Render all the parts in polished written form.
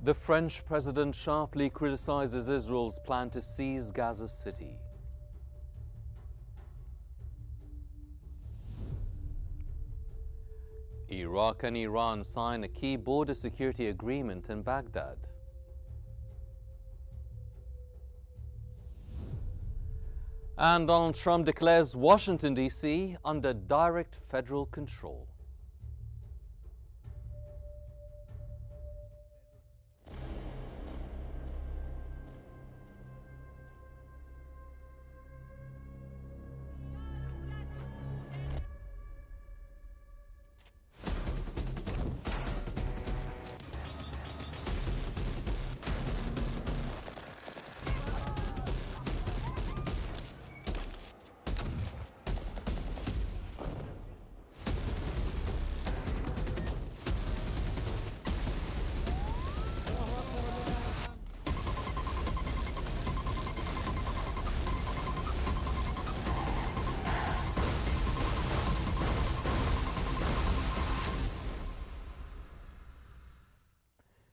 The French president sharply criticizes Israel's plan to seize Gaza City. Iraq and Iran sign a key border security agreement in Baghdad. And Donald Trump declares Washington, D.C. under direct federal control.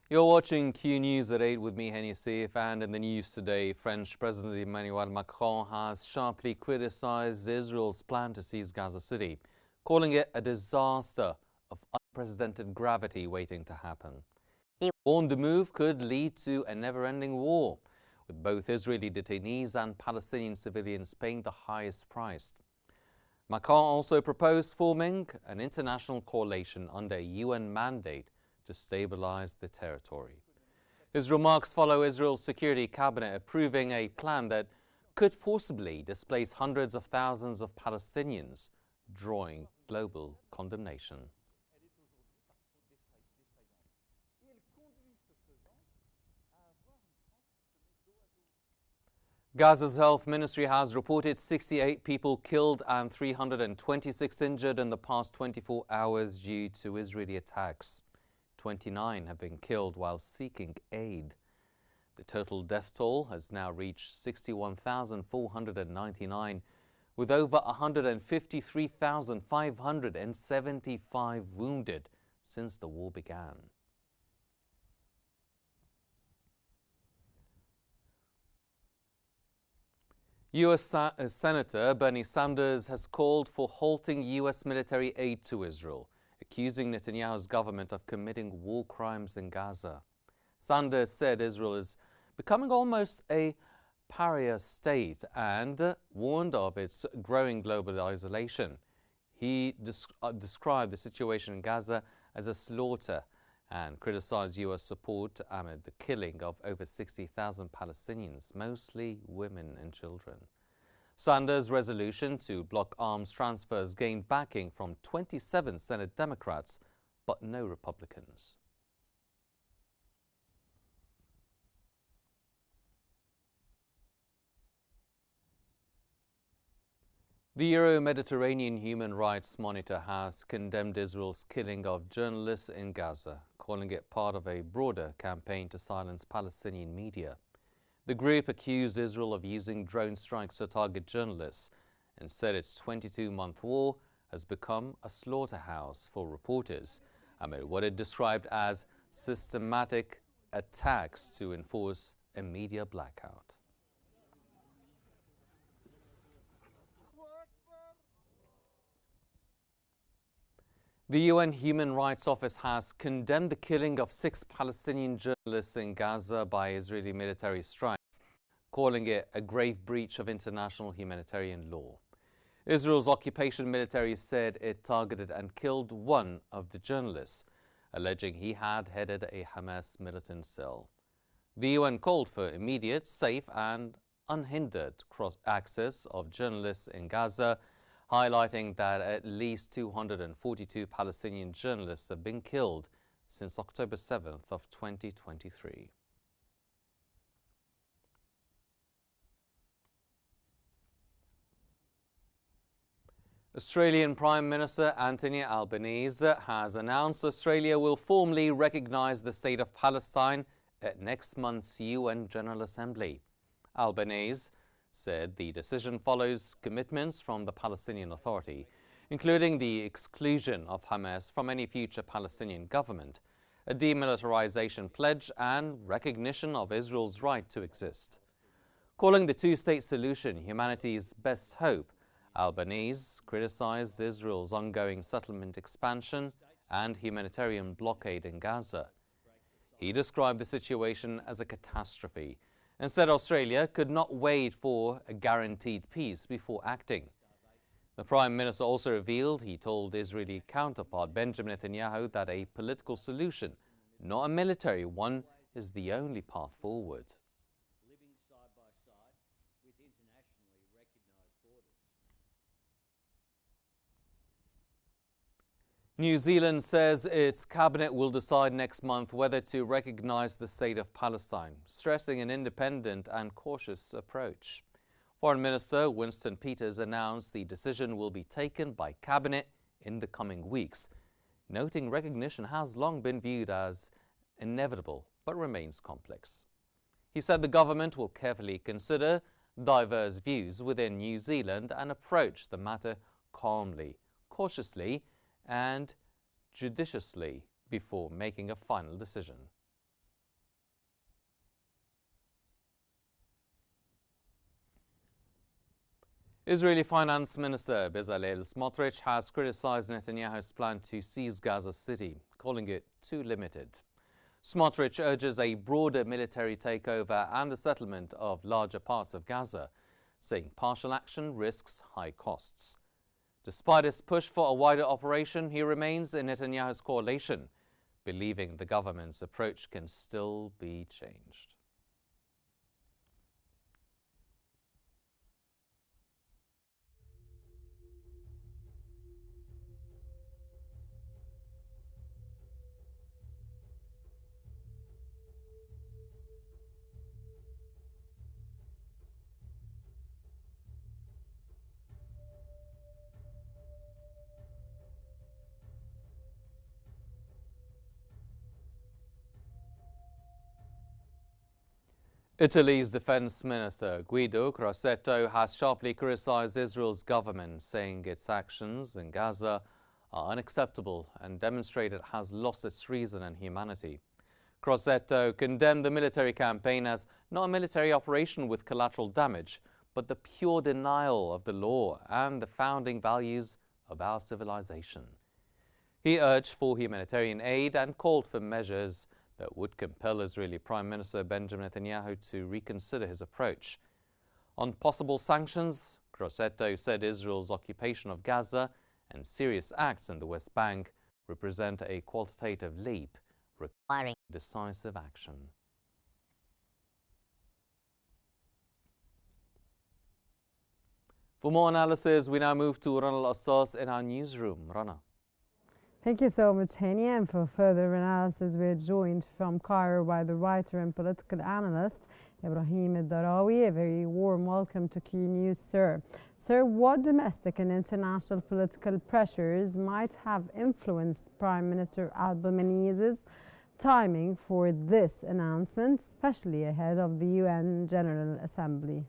You're watching Q News at 8 with me, Henny Saif, and in the news today, French President Emmanuel Macron has sharply criticized Israel's plan to seize Gaza City, calling it a disaster of unprecedented gravity waiting to happen. He warned the move could lead to a never-ending war, with both Israeli detainees and Palestinian civilians paying the highest price. Macron also proposed forming an international coalition under a UN mandate to stabilize the territory. His remarks follow Israel's Security Cabinet approving a plan that could forcibly displace hundreds of thousands of Palestinians, drawing global condemnation. Gaza's health ministry has reported 68 people killed and 326 injured in the past 24 hours due to Israeli attacks. 29 have been killed while seeking aid. The total death toll has now reached 61,499, with over 153,575 wounded since the war began. U.S. Senator Bernie Sanders has called for halting U.S. military aid to Israel, accusing Netanyahu's government of committing war crimes in Gaza. Sanders said Israel is becoming almost a pariah state and warned of its growing global isolation. He described the situation in Gaza as a slaughter and criticized U.S. support amid the killing of over 60,000 Palestinians, mostly women and children. Sanders' resolution to block arms transfers gained backing from 27 Senate Democrats, but no Republicans. The Euro-Mediterranean Human Rights Monitor has condemned Israel's killing of journalists in Gaza, calling it part of a broader campaign to silence Palestinian media. The group accused Israel of using drone strikes to target journalists and said its 22-month war has become a slaughterhouse for reporters amid what it described as systematic attacks to enforce a media blackout. The UN Human Rights Office has condemned the killing of 6 Palestinian journalists in Gaza by Israeli military strikes, calling it a grave breach of international humanitarian law. Israel's occupation military said it targeted and killed one of the journalists, alleging he had headed a Hamas militant cell. The UN called for immediate, safe and unhindered access of journalists in Gaza, highlighting that at least 242 Palestinian journalists have been killed since October 7th of 2023. Australian Prime Minister Anthony Albanese has announced Australia will formally recognise the state of Palestine at next month's UN General Assembly. Albanese said the decision follows commitments from the Palestinian Authority, including the exclusion of Hamas from any future Palestinian government, a demilitarization pledge, and recognition of Israel's right to exist. Calling the two-state solution humanity's best hope, Albanese criticized Israel's ongoing settlement expansion and humanitarian blockade in Gaza. He described the situation as a catastrophe and said Australia could not wait for a guaranteed peace before acting. The Prime Minister also revealed he told Israeli counterpart Benjamin Netanyahu that a political solution, not a military one, is the only path forward. Living side by side with internationally recognised borders. New Zealand says its cabinet will decide next month whether to recognise the state of Palestine, stressing an independent and cautious approach. Foreign Minister Winston Peters announced the decision will be taken by cabinet in the coming weeks, noting recognition has long been viewed as inevitable but remains complex. He said the government will carefully consider diverse views within New Zealand and approach the matter calmly, cautiously, and judiciously before making a final decision. Israeli Finance Minister Bezalel Smotrich has criticized Netanyahu's plan to seize Gaza City, calling it too limited. Smotrich urges a broader military takeover and the settlement of larger parts of Gaza, saying partial action risks high costs. Despite his push for a wider operation, he remains in Netanyahu's coalition, believing the government's approach can still be changed. Italy's defense minister Guido Crosetto has sharply criticized Israel's government, saying its actions in Gaza are unacceptable and demonstrate it has lost its reason and humanity. Crosetto condemned the military campaign as not a military operation with collateral damage, but the pure denial of the law and the founding values of our civilization. He urged for humanitarian aid and called for measures that would compel Israeli Prime Minister Benjamin Netanyahu to reconsider his approach. On possible sanctions, Crosetto said Israel's occupation of Gaza and serious acts in the West Bank represent a qualitative leap requiring decisive action. For more analysis, we now move to Rana Al-Assas in our newsroom. Rana. Thank you so much, Hani. And for further analysis, we're joined from Cairo by the writer and political analyst, Ibrahim Al-Darawi. A very warm welcome to Qnews, sir. Sir, what domestic and international political pressures might have influenced Prime Minister Albanese's timing for this announcement, especially ahead of the UN General Assembly?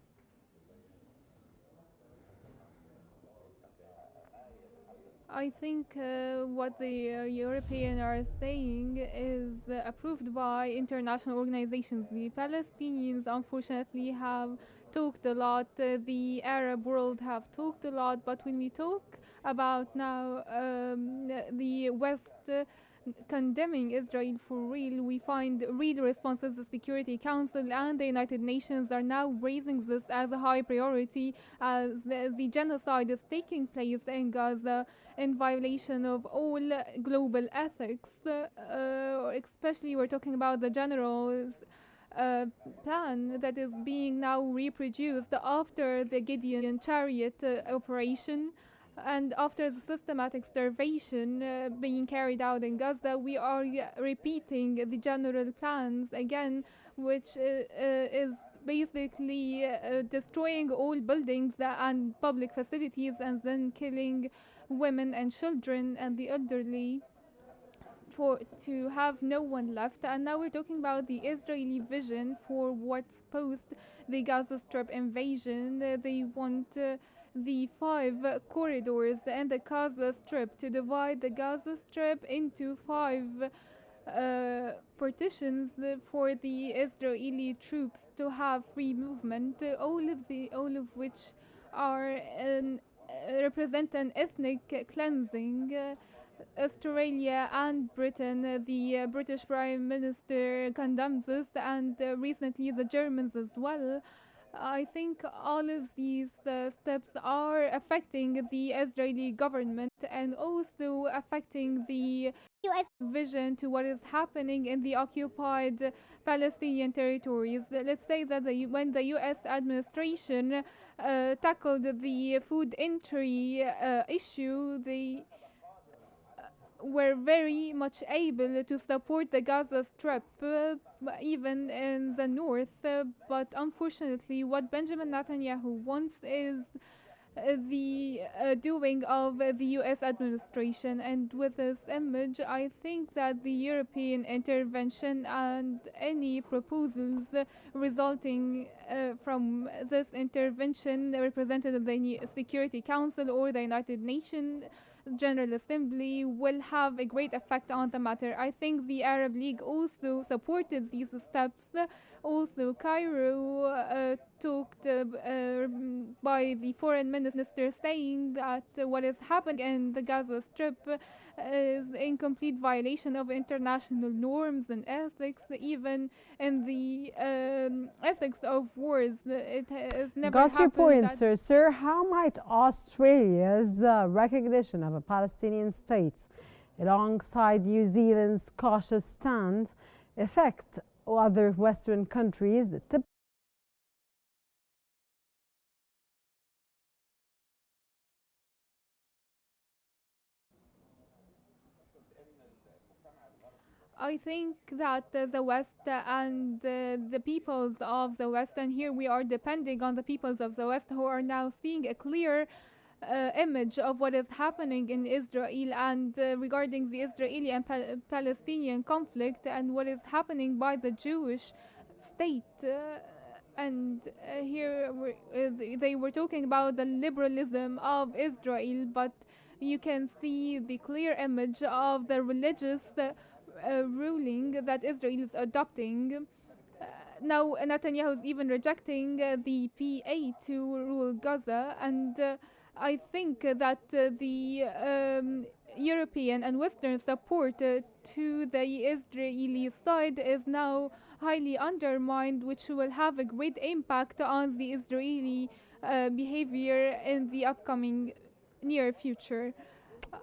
I think what the Europeans are saying is approved by international organizations. The Palestinians, unfortunately, have talked a lot. The Arab world have talked a lot. But when we talk about now the West condemning Israel for real, we find real responses. The Security Council and the United Nations are now raising this as a high priority as the genocide is taking place in Gaza in violation of all global ethics. Especially we're talking about the general's plan that is being now reproduced after the Gideon chariot operation. And after the systematic starvation being carried out in Gaza, we are repeating the general plans again, which is basically destroying all buildings and public facilities and then killing women and children and the elderly to have no one left. And now we're talking about the Israeli vision for what's post the Gaza Strip invasion. They want the 5 corridors and the Gaza Strip to divide the Gaza Strip into 5 partitions for the Israeli troops to have free movement, all of which are represent an ethnic cleansing. Australia and Britain, the British Prime Minister condemns this, and recently the Germans as well. I think all of these steps are affecting the Israeli government and also affecting the US vision to what is happening in the occupied Palestinian territories. Let's say that when the US administration tackled the food entry issue, they were very much able to support the Gaza Strip, even in the north. But unfortunately, what Benjamin Netanyahu wants is the doing of the US administration. And with this image, I think that the European intervention and any proposals resulting from this intervention represented in the Security Council or the United Nations General Assembly will have a great effect on the matter. I think the Arab League also supported these steps. Also, Cairo talked by the foreign minister saying that what is happening in the Gaza Strip is in complete violation of international norms and ethics, even in the ethics of wars. It has never Got your point, that sir. Sir, how might Australia's recognition of a Palestinian state alongside New Zealand's cautious stand affect other Western countries that I think that the West and the peoples of the West, and here we are depending on the peoples of the West who are now seeing a clear image of what is happening in Israel and regarding the Israeli and Palestinian conflict and what is happening by the Jewish state. And here they were talking about the liberalism of Israel, but you can see the clear image of the religious ruling that Israel is adopting. Now Netanyahu is even rejecting the PA to rule Gaza, and I think that the European and Western support to the Israeli side is now highly undermined, which will have a great impact on the Israeli behavior in the upcoming near future.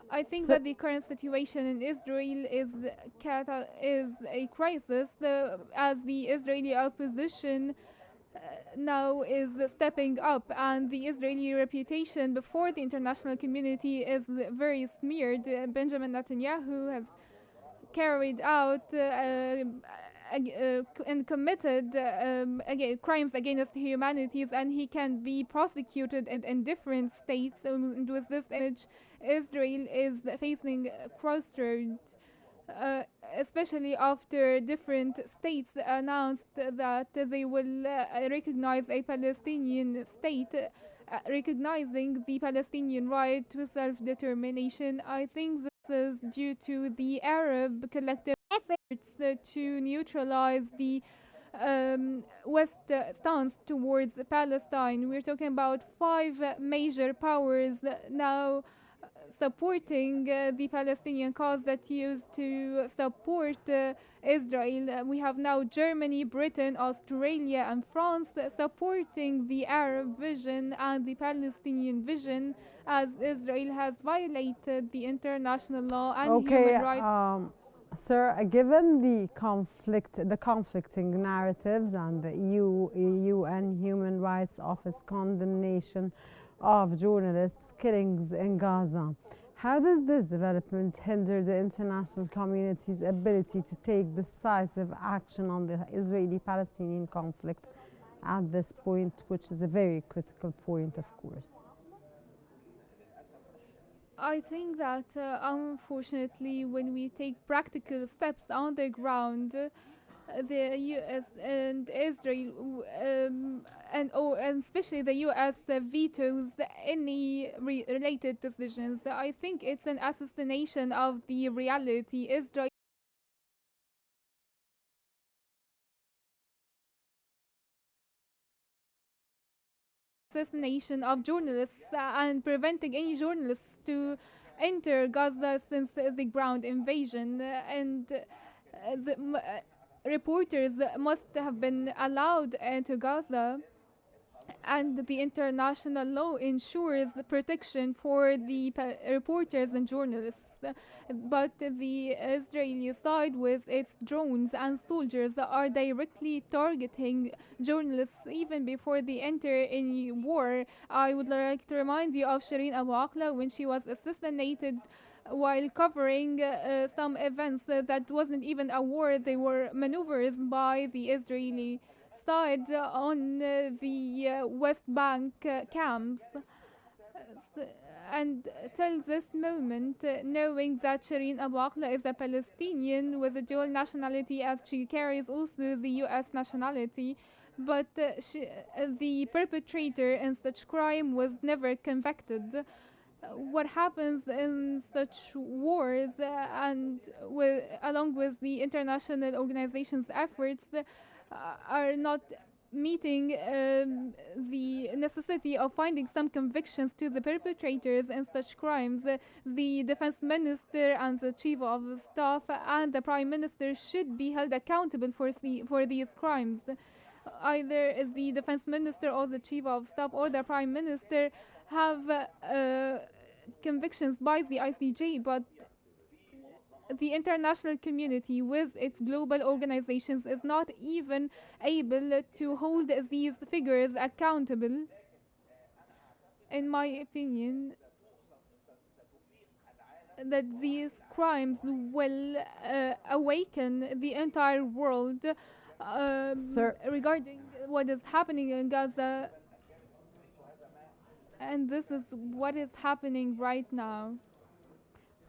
I think that the current situation in Israel is a crisis, as the Israeli opposition now is stepping up, and the Israeli reputation before the international community is very smeared. Benjamin Netanyahu has carried out and committed crimes against humanities, and he can be prosecuted in different states. And with this image, Israel is facing a crossroads, especially after different states announced that they will recognize a Palestinian state, recognizing the Palestinian right to self-determination. I think this is due to the Arab collective efforts to neutralize the West stance towards Palestine. We're talking about 5 major powers now supporting the Palestinian cause that used to support Israel. We have now Germany, Britain, Australia, and France supporting the Arab vision and the Palestinian vision, as Israel has violated the international law and human rights. Sir, given the conflicting narratives and the UN Human Rights Office condemnation of journalists' killings in Gaza, how does this development hinder the international community's ability to take decisive action on the Israeli-Palestinian conflict at this point, which is a very critical point, of course? I think that unfortunately, when we take practical steps on the ground, the US and Israel, and especially the US, vetoes any related decisions. I think it's an assassination of the reality. Israel assassination of journalists and preventing any journalists to enter Gaza since the ground invasion. And reporters must have been allowed into Gaza, and the international law ensures the protection for the reporters and journalists. But the Israeli side, with its drones and soldiers, are directly targeting journalists even before they enter any war. I would like to remind you of Shireen Abu Akleh when she was assassinated while covering some events that wasn't even a war. They were maneuvers by the Israeli side on the West Bank camps. And till this moment, knowing that Shireen Abu Akleh is a Palestinian with a dual nationality, as she carries also the US nationality, but the perpetrator in such crime was never convicted. What happens in such wars, and along with the international organizations' efforts, are not meeting the necessity of finding some convictions to the perpetrators in such crimes. The defense minister and the chief of staff and the prime minister should be held accountable for these crimes. Either the defense minister or the chief of staff or the prime minister have convictions by the ICJ, but the international community with its global organizations is not even able to hold these figures accountable. In my opinion, that these crimes will awaken the entire world regarding what is happening in Gaza, and this is what is happening right now.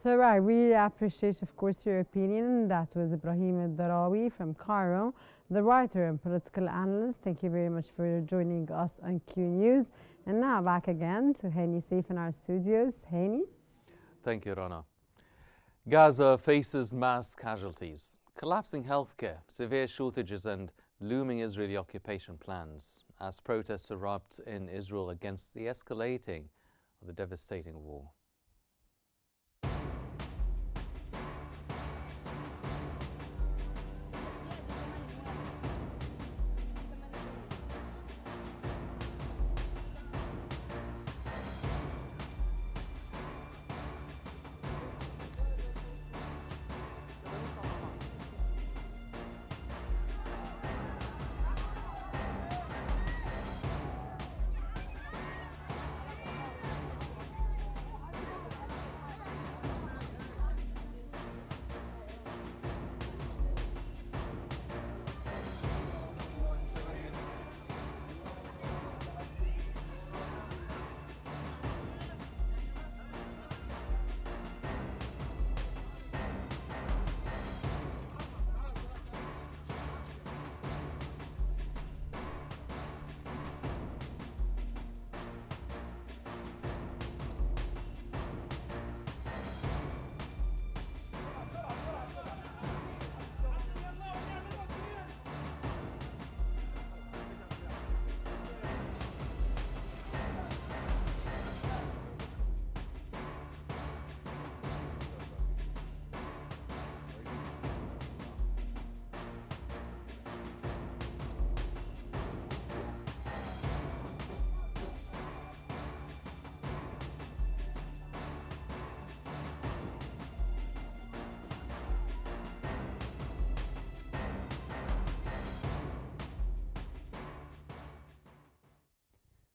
So I really appreciate, of course, your opinion. That was Ibrahim al-Darawi from Cairo, the writer and political analyst. Thank you very much for joining us on Q News. And now back again to Hani Saif in our studios. Hani? Thank you, Rana. Gaza faces mass casualties, collapsing healthcare, severe shortages and looming Israeli occupation plans as protests erupt in Israel against the escalating of the devastating war.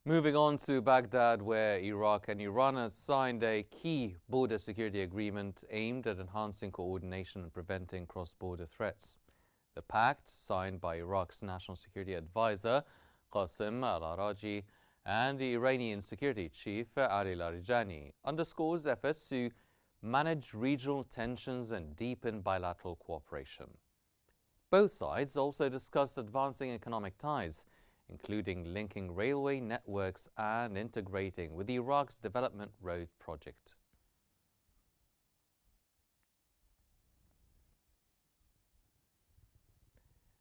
Moving on to Baghdad, where Iraq and Iran have signed a key border security agreement aimed at enhancing coordination and preventing cross-border threats. The pact, signed by Iraq's National Security Advisor Qasim al-Araji and the Iranian security chief Ali Larijani, underscores efforts to manage regional tensions and deepen bilateral cooperation. Both sides also discussed advancing economic ties, including linking railway networks and integrating with Iraq's Development Road Project.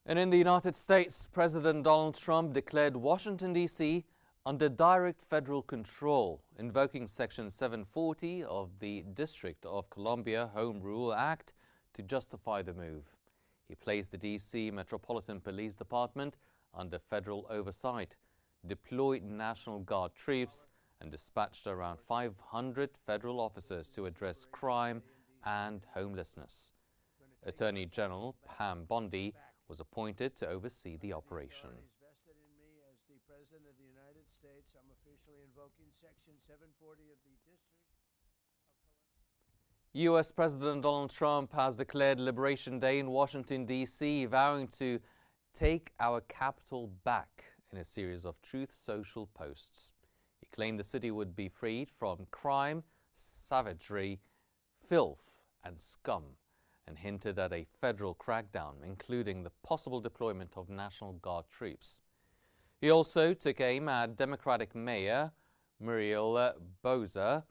And in the United States, President Donald Trump declared Washington, D.C. under direct federal control, invoking Section 740 of the District of Columbia Home Rule Act to justify the move. He placed the D.C. Metropolitan Police Department under federal oversight, deployed National Guard troops, and dispatched around 500 federal officers to address crime and homelessness. Attorney General Pam Bondi was appointed to oversee the operation. Vested in me as the President of the United States, I'm officially invoking Section 740 of the District of Columbia. U.S. President Donald Trump has declared Liberation Day in Washington, D.C., vowing to take our capital back in a series of Truth Social posts. He claimed the city would be freed from crime, savagery, filth, and scum, and hinted at a federal crackdown, including the possible deployment of National Guard troops. He also took aim at Democratic Mayor Muriel Bowser.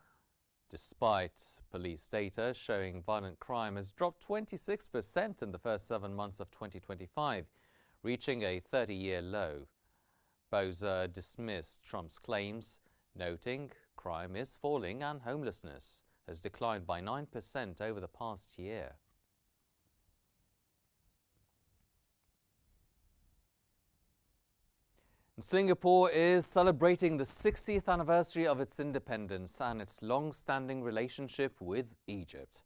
Despite police data showing violent crime has dropped 26% in the first 7 months of 2025, reaching a 30-year low. Bowser dismissed Trump's claims, noting crime is falling and homelessness has declined by 9% over the past year. Singapore is celebrating the 60th anniversary of its independence and its long-standing relationship with Egypt.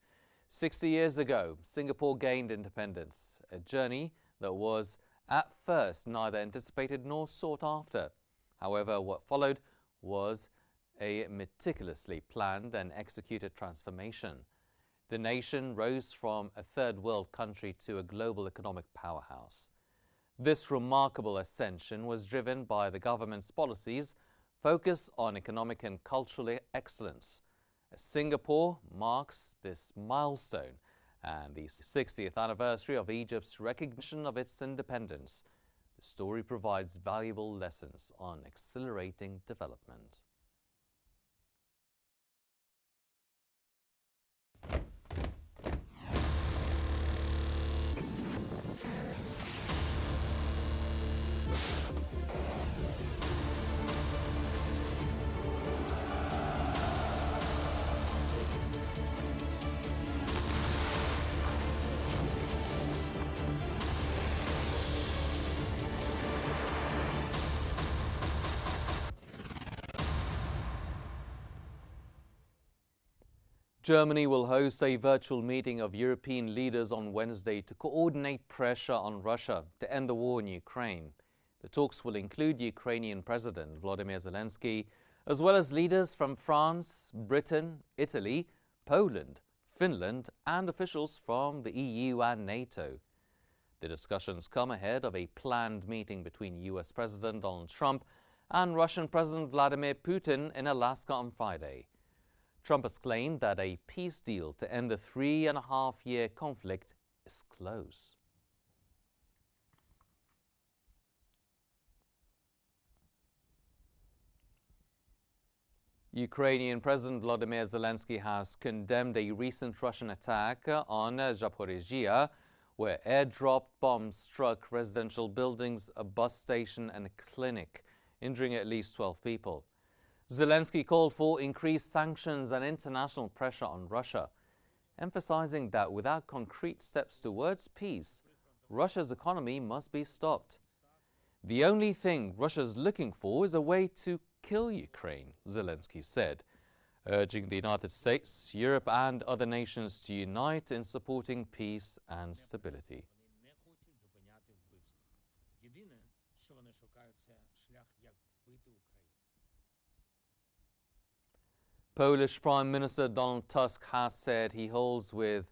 60 years ago, Singapore gained independence, a journey that was at first neither anticipated nor sought after. However, what followed was a meticulously planned and executed transformation. The nation rose from a third world country to a global economic powerhouse. This remarkable ascension was driven by the government's policies focused on economic and cultural excellence. Singapore marks this milestone and the 60th anniversary of Egypt's recognition of its independence. The story provides valuable lessons on accelerating development. Germany will host a virtual meeting of European leaders on Wednesday to coordinate pressure on Russia to end the war in Ukraine. The talks will include Ukrainian President Volodymyr Zelensky, as well as leaders from France, Britain, Italy, Poland, Finland, and officials from the EU and NATO. The discussions come ahead of a planned meeting between U.S. President Donald Trump and Russian President Vladimir Putin in Alaska on Friday. Trump has claimed that a peace deal to end the 3.5-year conflict is close. Ukrainian President Volodymyr Zelensky has condemned a recent Russian attack on Zaporizhia, where airdropped bombs struck residential buildings, a bus station and a clinic, injuring at least 12 people. Zelensky called for increased sanctions and international pressure on Russia, emphasizing that without concrete steps towards peace, Russia's economy must be stopped. The only thing Russia's looking for is a way to kill Ukraine, Zelensky said, urging the United States, Europe and other nations to unite in supporting peace and stability. Polish Prime Minister Donald Tusk has said he holds both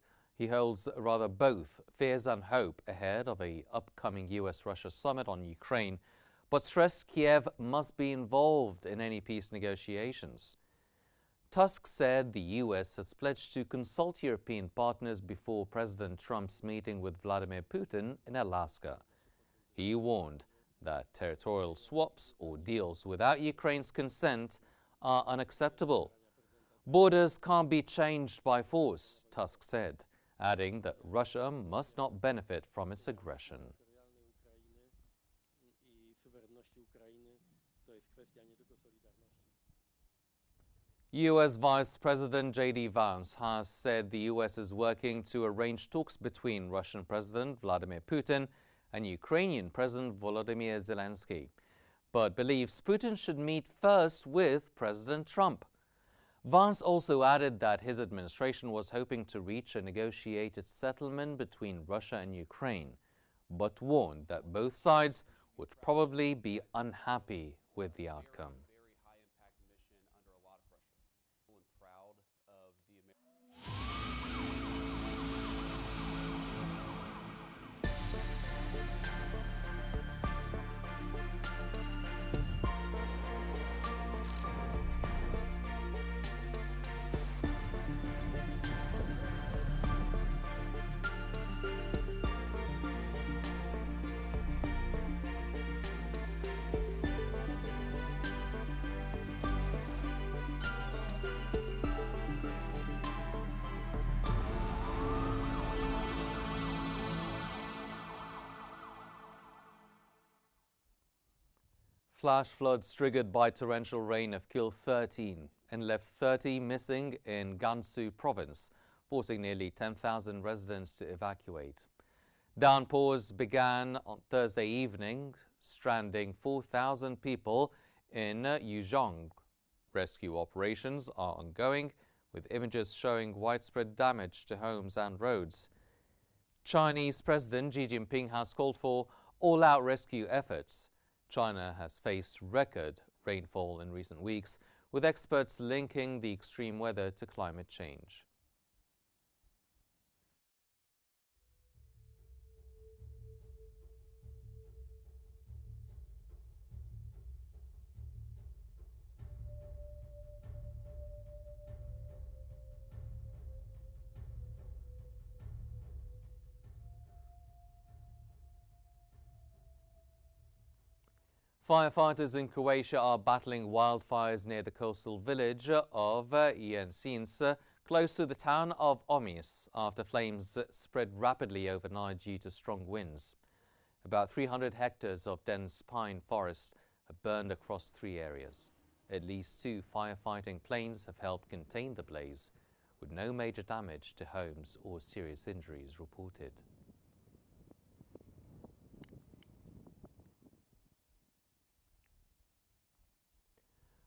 fears and hope ahead of an upcoming US-Russia summit on Ukraine, but stressed Kiev must be involved in any peace negotiations. Tusk said the US has pledged to consult European partners before President Trump's meeting with Vladimir Putin in Alaska. He warned that territorial swaps or deals without Ukraine's consent are unacceptable. Borders can't be changed by force, Tusk said, adding that Russia must not benefit from its aggression. U.S. Vice President J.D. Vance has said the U.S. is working to arrange talks between Russian President Vladimir Putin and Ukrainian President Volodymyr Zelensky, but believes Putin should meet first with President Trump. Vance also added that his administration was hoping to reach a negotiated settlement between Russia and Ukraine, but warned that both sides would probably be unhappy with the outcome. Very high-impact mission under a lot of pressure. And proud of the Flash floods triggered by torrential rain have killed 13 and left 30 missing in Gansu province, forcing nearly 10,000 residents to evacuate. Downpours began on Thursday evening, stranding 4,000 people in Yuzhong. Rescue operations are ongoing, with images showing widespread damage to homes and roads. Chinese President Xi Jinping has called for all-out rescue efforts. China has faced record rainfall in recent weeks, with experts linking the extreme weather to climate change. Firefighters in Croatia are battling wildfires near the coastal village of Jensince, close to the town of Omis, after flames spread rapidly overnight due to strong winds. About 300 hectares of dense pine forest have burned across 3 areas. At least 2 firefighting planes have helped contain the blaze, with no major damage to homes or serious injuries reported.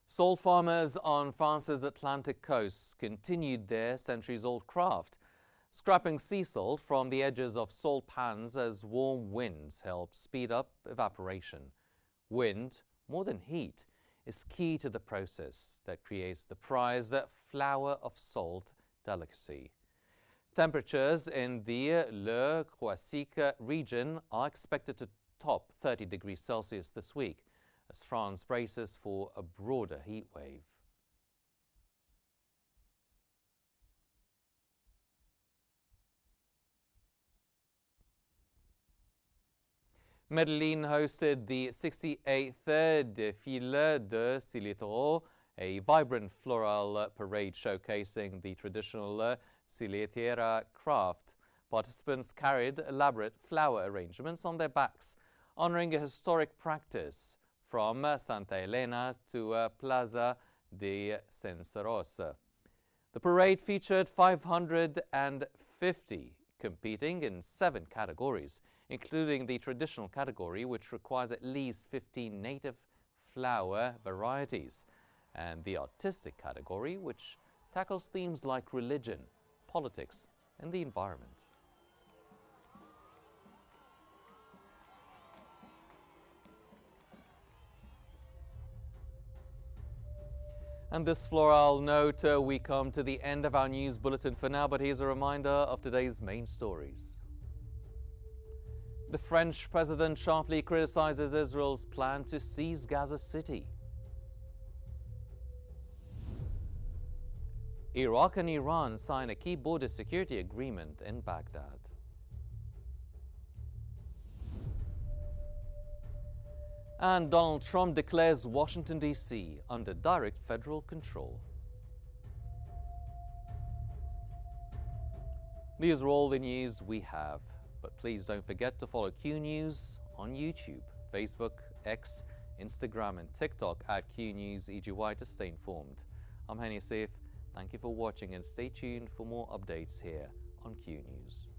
Salt farmers on France's Atlantic coast continued their centuries-old craft, scrapping sea salt from the edges of salt pans as warm winds help speed up evaporation. Wind, more than heat, is key to the process that creates the prized flour of salt delicacy. Temperatures in the Le Croisic region are expected to top 30 degrees Celsius this week, as France braces for a broader heat wave. Medellin hosted the 68th Défilé de Cilétoro, a vibrant floral parade showcasing the traditional cilétera craft. Participants carried elaborate flower arrangements on their backs, honoring a historic practice from Santa Elena to Plaza de Cenceros. The parade featured 550 competing in 7 categories, including the traditional category, which requires at least 15 native flower varieties, and the artistic category, which tackles themes like religion, politics, and the environment. And this floral note, we come to the end of our news bulletin for now, but here's a reminder of today's main stories. The French president sharply criticizes Israel's plan to seize Gaza City. Iraq and Iran sign a key border security agreement in Baghdad. And Donald Trump declares Washington, D.C. under direct federal control. These are all the news we have, but please don't forget to follow Q News on YouTube, Facebook, X, Instagram and TikTok at Q News EGY to stay informed. I'm Hani Saif. Thank you for watching and stay tuned for more updates here on Q News.